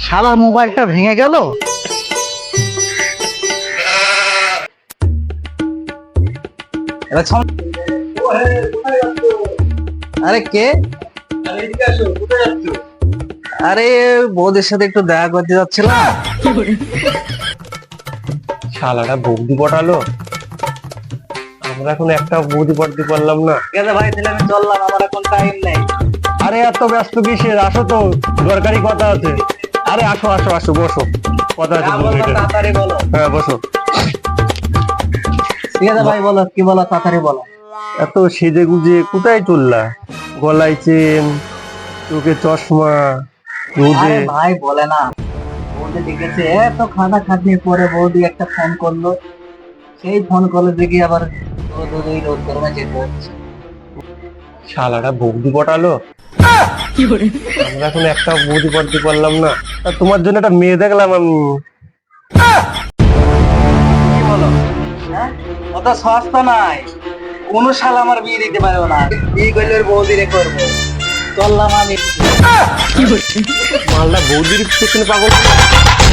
শালার মোবাইলটা ভেঙে গেল। এবার আরে কে? আরে বৌদির সাথে একটু দেখা করতে যাচ্ছিলাম। শালাটা বৌদি পটালো, আমরা এখন একটা বৌদি পটাতে পারলাম না। ঠিক আছে ভাই, তাহলে আমি চললাম, আমার এখন টাইম নেই। আরে এত ব্যস্ত কিসের, আসো তো, দরকারি কথা আছে। আরে আসো আসো আসো, বসো, কথা আছে 2 মিনিটের। তাড়াতাড়ি বলো। হ্যাঁ বসো। ঠিক আছে ভাই, বলো কি বলো, তাড়াতাড়ি বলো। এত সেজে গুজে কোথায় চললা? গলায় চেন, চোখে চশমা, রোদে। আরে ভাই বলে না, বৌদি দেখেছে এত খাটা খাটনির পরে বৌদি একটা ফোন করলো, সেই ফোন কলে দেখি আবার রোদ গরমে যেতে হচ্ছে। শালাটা বৌদি পটালো, আমরা এখন একটা বৌদি পটাতে পারলাম না। তা তোমার জন্য একটা মেয়ে দেখলাম আমি। কি বলো? হ্যাঁ, অত সস্তা নাই, কোন শালা আমার বিয়ে দিতে পারবো না। বিয়ে করলে ওর বৌদি রে করবো। চললাম আমি। মালটা বৌদির পেছনে পাগল।